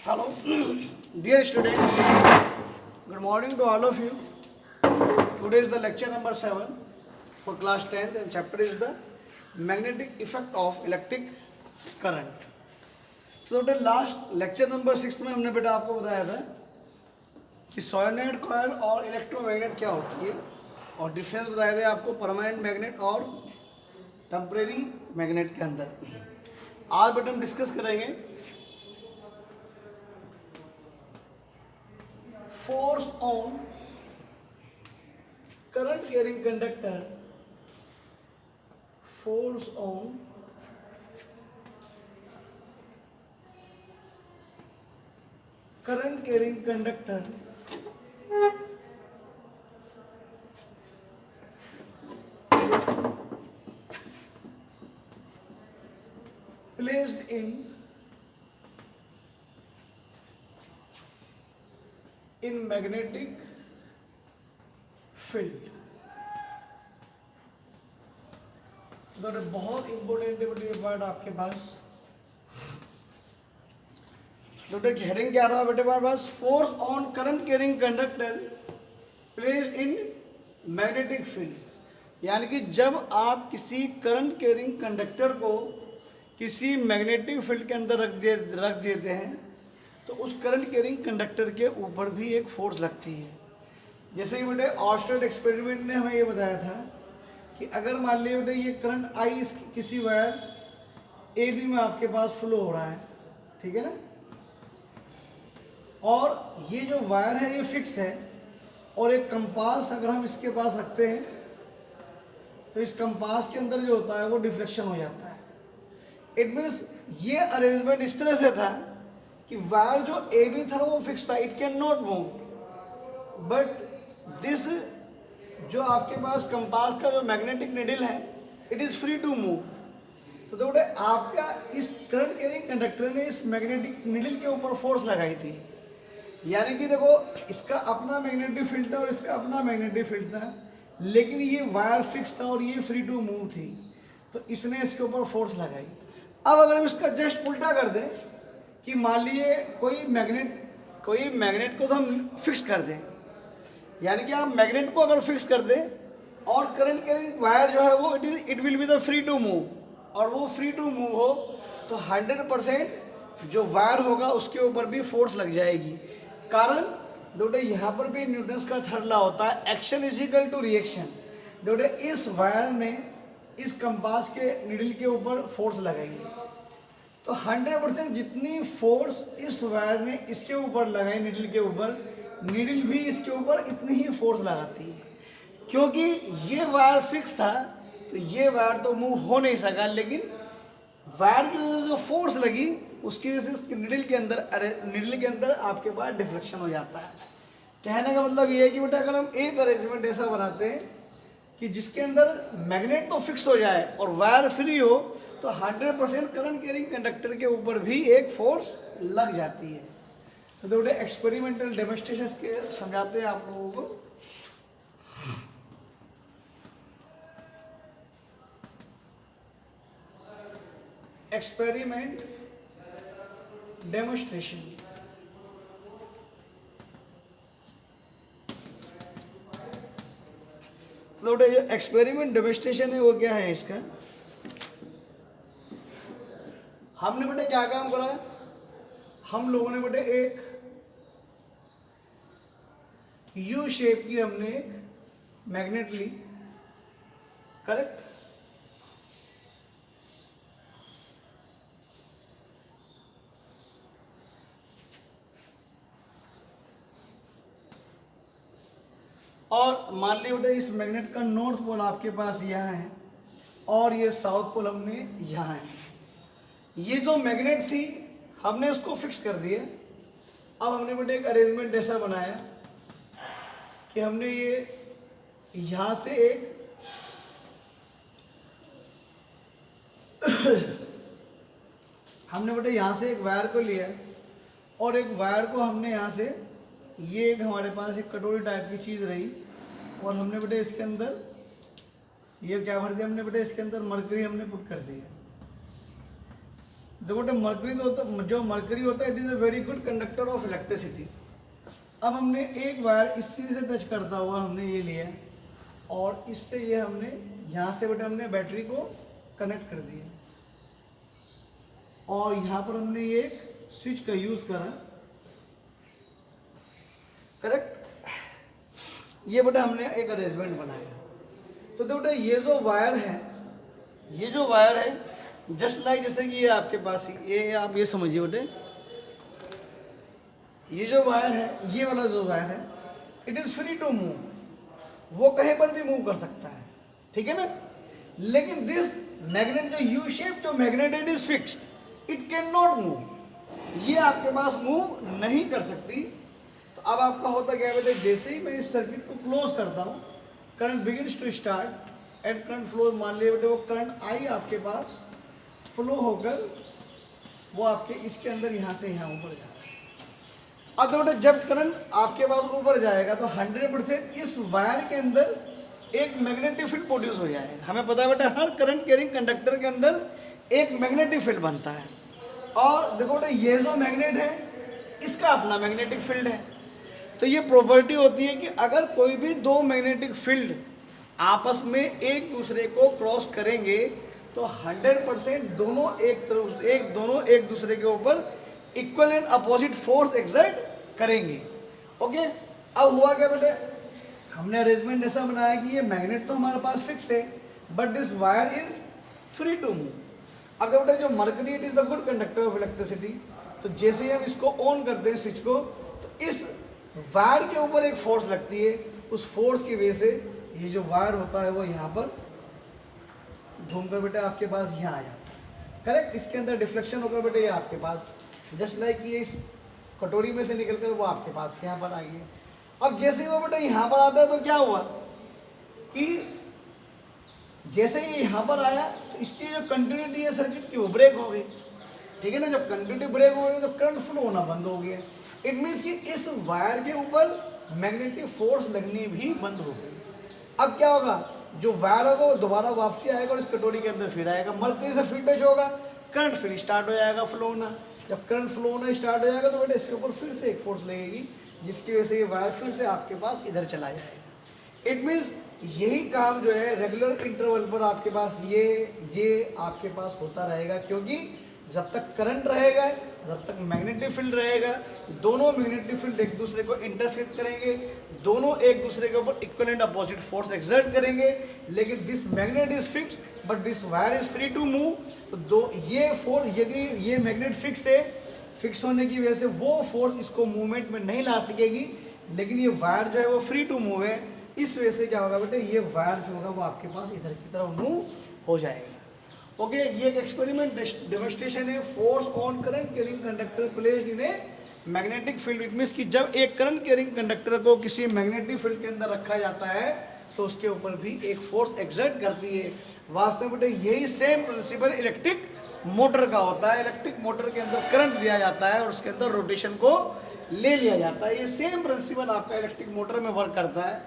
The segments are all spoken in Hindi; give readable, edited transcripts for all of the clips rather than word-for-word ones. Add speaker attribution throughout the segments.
Speaker 1: Hello, dear students. Good morning to all of you. Today is the lecture number 7 for class 10th and chapter is the magnetic effect of electric current. तो बेटा लास्ट लेक्चर नंबर 6 में हमने बेटा आपको बताया था कि सोलेनॉइड कॉइल और इलेक्ट्रोमैग्नेट क्या होती है और डिफरेंस बताए थे आपको परमानेंट मैग्नेट और टेम्परेरी मैग्नेट के अंदर। आज बेटा हम डिस्कस करेंगे force on current carrying conductor, force on current carrying conductor placed in magnetic field। तो बहुत इंपॉर्टेंट है ये वर्ड आपके पास। तो हेडिंग क्या रहा है बेटे हमारे पास, force on current carrying conductor placed in magnetic field. यानी कि जब आप किसी करंट कैरिंग कंडक्टर को किसी मैग्नेटिक फील्ड के अंदर रख देते हैं तो उस करंट कैरिंग कंडक्टर के ऊपर भी एक फोर्स लगती है। जैसे कि बेटे ऑस्टेड एक्सपेरिमेंट ने हमें ये बताया था कि अगर मान लीजिए बेटे ये करंट आई किसी वायर ए बी में आपके पास फ्लो हो रहा है, ठीक है ना, और ये जो वायर है ये फिक्स है और एक कंपास अगर हम इसके पास रखते हैं तो इस कंपास के अंदर जो होता है वो डिफ्लेक्शन हो जाता है। इट मीन्स ये अरेंजमेंट इस तरह से था कि वायर जो ए बी था वो फिक्स था, it can not move, but this जो आपके पास कंपास का जो मैग्नेटिक निडल है it is free to move. तो देखो आपका इस करंट कैरिंग कंडक्टर ने इस मैग्नेटिक निडल के ऊपर फोर्स लगाई थी। यानी कि देखो इसका अपना मैग्नेटिक फील्ड था और इसका अपना मैग्नेटिक फील्ड था, लेकिन ये वायर फिक्स था और ये फ्री टू मूव थी, तो इसने इसके ऊपर फोर्स लगाई। अब अगर हम इसका जस्ट उल्टा कर दें कि मान लीजिए कोई मैग्नेट को तो हम फिक्स कर दें, यानी कि आप मैग्नेट को अगर फिक्स कर दें और करंट कैरिंग वायर जो है वो it will be the free to move, और वो फ्री टू मूव हो तो 100% जो वायर होगा उसके ऊपर भी फोर्स लग जाएगी। कारण दोटे यहाँ पर भी न्यूटन्स का थर्ड लॉ होता है, action is equal to reaction. दोटे इस वायर ने इस कंपास के निडल के ऊपर फोर्स लगाएगी तो 100% जितनी फोर्स इस वायर ने इसके ऊपर लगाई निडल के ऊपर, निडल भी इसके ऊपर इतनी ही फोर्स लगाती है। क्योंकि ये वायर फिक्स था तो ये वायर तो मूव हो नहीं सका, लेकिन वायर की जो फोर्स लगी उसकी वजह से निडल के अंदर आपके पास डिफ्लेक्शन हो जाता है। कहने का मतलब ये है कि बेटा अगर हम एक अरेंजमेंट ऐसा बनाते हैं कि जिसके अंदर मैग्नेट तो फिक्स हो जाए और वायर फ्री हो तो 100% करंट कैरिंग कंडक्टर के ऊपर भी एक फोर्स लग जाती है। तो देखो एक्सपेरिमेंटल डेमोन्स्ट्रेशन के समझाते हैं आप लोगों को। Experiment demonstration. तो जो एक्सपेरिमेंट डेमोन्स्ट्रेशन है वो क्या है इसका, हमने बेटे क्या काम करा, हम लोगों ने बेटे एक यू शेप की हमने एक मैग्नेट ली, करेक्ट, और मान लीजिए बेटे इस मैग्नेट का नॉर्थ पोल आपके पास यहाँ है और ये साउथ पोल हमने यहाँ है। ये जो मैग्नेट थी हमने उसको फिक्स कर दिया। अब हमने बेटे एक अरेंजमेंट ऐसा बनाया कि हमने ये यहाँ से एक हमने बेटे यहाँ से एक वायर को लिया और एक वायर को हमने यहाँ से, ये एक हमारे पास एक कटोरी टाइप की चीज़ रही और हमने बेटे इसके अंदर ये क्या भर दिया हमने बेटा, इसके अंदर मरकरी हमने पुट कर दिया। देखो बेटा मरकरी जो मरकरी होता है it is a very good conductor of electricity. अब हमने एक वायर इस चीज से टच करता हुआ हमने ये लिया और इससे ये हमने यहाँ से बेटा हमने बैटरी को कनेक्ट कर दिया और यहाँ पर हमने ये स्विच का यूज करा, करेक्ट। ये बेटा हमने एक अरेंजमेंट बनाया। तो बेटा ये जो वायर है जस्ट लाइक जैसे कि ये आपके पास ये आप ये समझिए बेटे, ये जो वायर है, ये वाला जो वायर है it is free to move, वो कहीं पर भी मूव कर सकता है, ठीक है ना। लेकिन दिस मैग्नेट जो यू शेप जो magnet it is fixed, it can not move, ये आपके पास मूव नहीं कर सकती। तो अब आपका होता क्या है बेटे, जैसे ही मैं इस सर्किट को क्लोज करता हूँ, current begins to start at current flow, मान लिया बेटे वो करंट आई आपके पास फ्लो होकर वो आपके इसके अंदर यहाँ से यहाँ ऊपर जा रहा है। अब तो बेटा जब करंट आपके पास ऊपर जाएगा तो 100% इस वायर के अंदर एक मैग्नेटिक फील्ड प्रोड्यूस हो जाएगा। हमें पता है बेटा हर करंट कैरिंग कंडक्टर के अंदर एक मैग्नेटिक फील्ड बनता है। और देखो बेटा ये जो मैग्नेट है इसका अपना मैग्नेटिक फील्ड है। तो ये प्रॉपर्टी होती है कि अगर कोई भी दो मैग्नेटिक फील्ड आपस में एक दूसरे को क्रॉस करेंगे तो 100% दोनों एक दूसरे के ऊपर equal and opposite force exert करेंगे। ओके, अब हुआ क्या बेटे, हमने अरेंजमेंट ऐसा बनाया कि ये मैग्नेट तो हमारे पास फिक्स है but this wire is free to move. अब बेटा जो mercury it is the good conductor of electricity, तो जैसे ही हम इसको ऑन करते हैं स्विच को तो इस वायर के ऊपर एक फोर्स लगती है, उस फोर्स की वजह से ये जो वायर होता है वो यहाँ पर घूमकर बेटे आपके पास यहाँ आ जाता है, करेक्ट। इसके अंदर डिफ्लेक्शन होकर बेटे ये आपके पास जस्ट लाइक ये इस कटोरी में से निकलकर वो आपके पास यहाँ पर आ गई। अब जैसे ही वो बेटा यहाँ पर आता है तो क्या हुआ कि जैसे ही यहाँ पर आया तो इसकी जो कंटिन्यूटी है सर्किट की वो ब्रेक हो गई, ठीक है ना। जब कंटिन्यूटी ब्रेक हो गई तो करंट फ्लो होना बंद हो गया। इट मीन्स कि इस वायर के ऊपर मैग्नेटिक फोर्स लगनी भी बंद हो गई। अब क्या होगा, जो वायर होगा वो दोबारा वापसी आएगा और इस कटोरी के अंदर फिर आएगा, मरकरी से फिर टच होगा, करंट फिर स्टार्ट हो जाएगा फ्लो होना। जब करंट फ्लो होना स्टार्ट हो जाएगा तो बेटा इसके ऊपर फिर से एक फोर्स लगेगी जिसकी वजह से ये वायर फिर से आपके पास इधर चला जाएगा। इट मीन्स यही काम जो है रेगुलर इंटरवल पर आपके पास ये आपके पास होता रहेगा, क्योंकि जब तक करंट रहेगा जब तक मैग्नेटिक फील्ड रहेगा, दोनों मैग्नेटिक फील्ड एक दूसरे को इंटरसेक्ट करेंगे, दोनों एक दूसरे के ऊपर equal and opposite force exert करेंगे। लेकिन this magnet is fixed but this wire is free to move. तो ये फोर्स, यदि ये मैग्नेट फिक्स है, फिक्स होने की वजह से वो फोर्स इसको मूवमेंट में नहीं ला सकेगी, लेकिन ये वायर जो है वो फ्री टू मूव है। इस वजह से क्या होगा बेटे, ये वायर जो होगा वो आपके पास इधर की तरफ मूव हो जाएगा। ओके, ये एक एक्सपेरिमेंट डेमोन्स्ट्रेशन है, force on current carrying conductor placed in a magnetic field. It means कि जब एक करंट कैरिंग कंडक्टर को किसी मैग्नेटिक फील्ड के अंदर रखा जाता है तो उसके ऊपर भी एक फोर्स एक्सर्ट करती है। वास्तव में बेटे यही सेम प्रिंसिपल इलेक्ट्रिक मोटर का होता है। इलेक्ट्रिक मोटर के अंदर करंट दिया जाता है और उसके अंदर रोटेशन को ले लिया जाता है। ये सेम प्रिंसिपल आपका इलेक्ट्रिक मोटर में वर्क करता है।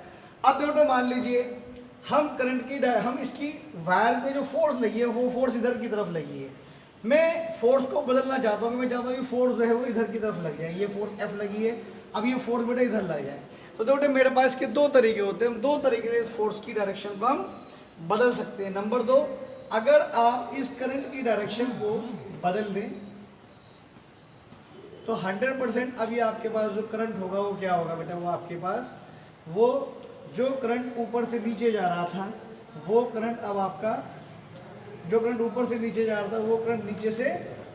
Speaker 1: अब बेटे मान लीजिए हम इसकी वायर पे जो फोर्स लगी है वो फोर्स इधर की तरफ लगी है। मैं फोर्स को बदलना चाहता हूँ, मैं चाहता हूँ कि फोर्स जो है वो इधर की तरफ लग जाए। ये फोर्स F लगी है, अब ये फोर्स बेटा इधर लग जाए। तो बेटे मेरे पास के दो तरीके होते हैं, हम दो तरीके से इस फोर्स की डायरेक्शन को हम बदल सकते हैं। नंबर 2, अगर आप इस करंट की डायरेक्शन को बदल दें तो 100% अभी आपके पास जो करंट होगा वो क्या होगा बेटा, वो आपके पास वो जो करंट ऊपर से नीचे जा रहा था वो करंट अब आपका जो करंट ऊपर से नीचे जा रहा था वो करंट नीचे से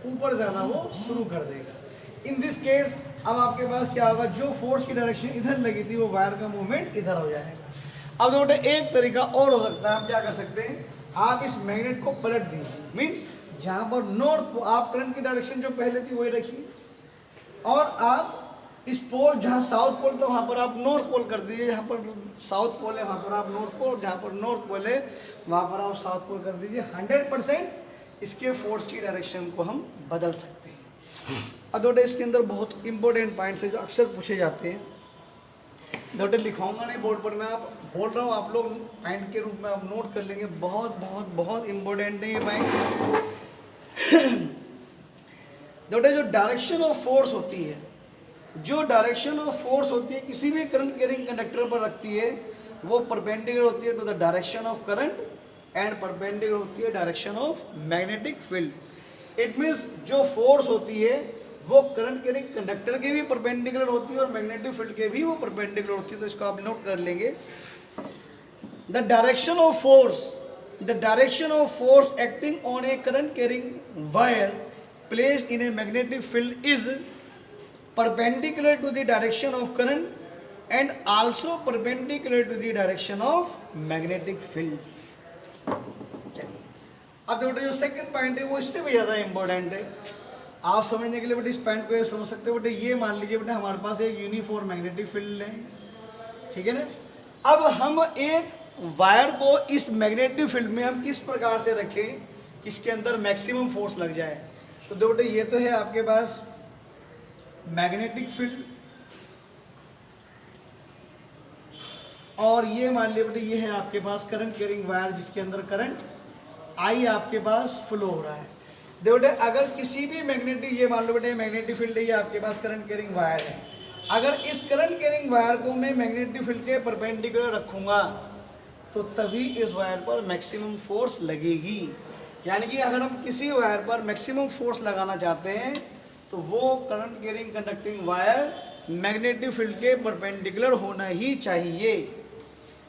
Speaker 1: ऊपर जाना वो शुरू कर देगा। इन दिस केस अब आपके पास क्या होगा, जो फोर्स की डायरेक्शन इधर लगी थी वो वायर का मूवमेंट इधर हो जाएगा। अब बेटा एक तरीका और हो सकता है, हम क्या कर सकते हैं, आप इस मैग्नेट को पलट दीजिए। मीन्स जहाँ पर नॉर्थ आप करंट की डायरेक्शन जो पहले थी वही रखिए और आप इस पोल जहाँ साउथ पोल था वहाँ पर आप नॉर्थ पोल कर दीजिए। जहाँ पर साउथ पोल है वहाँ पर आप नॉर्थ पोल, जहाँ पर नॉर्थ पोल है वहाँ पर आप साउथ पोल कर दीजिए। 100% इसके फोर्स की डायरेक्शन को हम बदल सकते हैं। अब बेटा इसके अंदर बहुत इंपॉर्टेंट पॉइंट्स है जो अक्सर पूछे जाते हैं। बेटा लिखाऊंगा नहीं बोर्ड पर, मैं आप बोल रहा हूँ, आप लोग पॉइंट के रूप में आप नोट कर लेंगे। बहुत बहुत बहुत इंपॉर्टेंट है ये पॉइंट। बेटा जो डायरेक्शन ऑफ फोर्स होती है, जो डायरेक्शन ऑफ फोर्स होती है किसी भी करंट कैरिंग कंडक्टर पर रखती है, वो परपेंडिकुलर होती है to the direction of current and perpendicular होती है direction of magnetic field. It means जो फोर्स होती है वो करंट कैरिंग कंडक्टर के भी परपेंडिकुलर होती है और मैग्नेटिक फील्ड के भी वो परपेंडिकुलर होती है। तो इसको आप नोट कर लेंगे, the direction of force acting on a current carrying wire placed in a magnetic field is perpendicular to the direction of current and also perpendicular to the direction of magnetic field। चलिए अब देखो जो सेकंड पॉइंट है वो इससे भी ज़्यादा इंपॉर्टेंट है। आप समझने के लिए बेटे इस पॉइंट को ये समझ सकते हो बेटे, ये मान लीजिए बेटे हमारे पास एक यूनिफॉर्म मैग्नेटिक फील्ड है, ठीक है ना। अब हम एक वायर को इस मैग्नेटिक फील्ड में हम किस प्रकार से रखें कि इसके अंदर मैक्सिमम फोर्स लग जाए। तो देखो बेटे ये तो है आपके पास मैग्नेटिक फील्ड, और ये मान लिया बेटे ये है आपके पास करंट कैरिंग वायर जिसके अंदर करंट आई आपके पास फ्लो हो रहा है। देखो बेटे अगर किसी भी मैग्नेटिक, ये मान लो बेटे मैग्नेटिक फील्ड है, ये आपके पास करंट कैरिंग वायर है, अगर इस करंट कैरिंग वायर को मैं मैग्नेटिक फील्ड के परपेंडिकुलर रखूंगा तो तभी इस वायर पर मैक्सिमम फोर्स लगेगी। यानी कि अगर हम किसी वायर पर मैक्सिमम फोर्स लगाना चाहते हैं तो वो current carrying conducting wire magnetic field के परपेंडिकुलर होना ही चाहिए।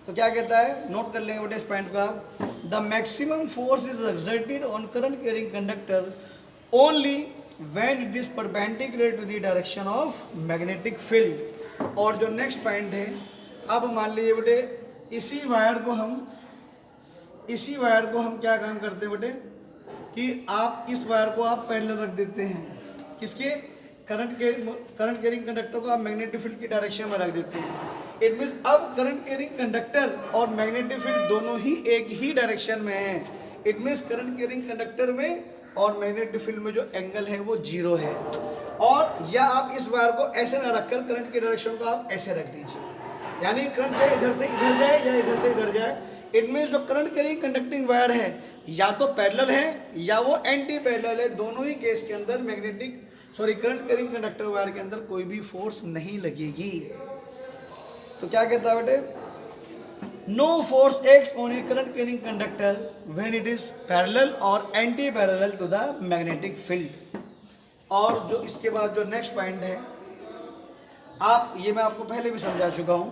Speaker 1: तो क्या कहता है, नोट कर लेंगे बेटे इस पॉइंट का, the maximum force is exerted on current carrying conductor only when it is perpendicular to the direction of magnetic field. और जो नेक्स्ट पॉइंट है, अब मान लीजिए बेटे इसी वायर को हम क्या काम करते हैं बेटे कि आप इस वायर को आप पैरेलल रख देते हैं, किसके, करंट कैरिंग कंडक्टर को आप मैग्नेटिक फील्ड की डायरेक्शन में रख देते हैं। इट मीन्स अब करंट कैरिंग कंडक्टर और मैग्नेटिक फील्ड दोनों ही एक ही डायरेक्शन में है। It means current carrying conductor में और मैग्नेटिक फील्ड में जो एंगल है वो जीरो है। और या आप इस वायर को ऐसे ना रखकर करंट की डायरेक्शन को आप ऐसे रख दीजिए, यानी करंट चाहे इधर से इधर जाए या इधर से इधर जाए। इट मीन्स जो करंट कैरिंग कंडक्टिंग वायर है या तो पैरेलल है या वो एंटी पैरेलल है, दोनों ही केस के अंदर करंट कैरिंग कंडक्टर वायर के अंदर कोई भी फोर्स नहीं लगेगी। तो क्या कहता है बेटे, no force acts on a current carrying conductor when it is parallel और anti parallel to the magnetic field. और जो इसके बाद जो नेक्स्ट पॉइंट है, आप ये मैं आपको पहले भी समझा चुका हूं,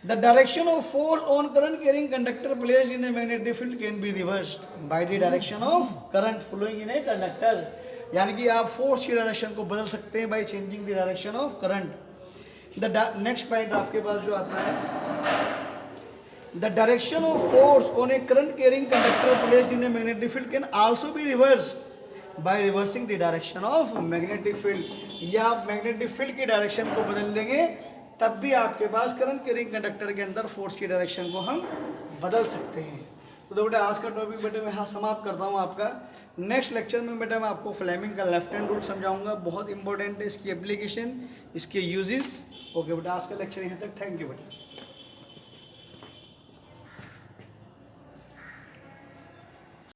Speaker 1: the direction of force on current carrying conductor placed in the magnetic field can be reversed by the direction of current flowing in a conductor. यानी कि आप फोर्स की डायरेक्शन को बदल सकते हैं by changing the direction of current. The next point आपके पास जो आता है, the direction of force on a current carrying conductor placed in a magnetic field can also be reversed by reversing the direction of magnetic field. या आप मैग्नेटिक फील्ड की डायरेक्शन को बदल देंगे तब भी आपके पास करंट कैरिंग कंडक्टर के अंदर फोर्स की डायरेक्शन को हम बदल सकते हैं। तो बेटा आज का टॉपिक बेटे मैं यहाँ समाप्त करता हूँ आपका। नेक्स्ट लेक्चर में बेटा मैं आपको फ्लेमिंग का लेफ्ट हैंड रूल समझाऊंगा, बहुत इंपॉर्टेंट है इसकी एप्लीकेशन, इसके यूजेस। ओके बेटा आज का लेक्चर यहाँ तक, थैंक यू बेटा।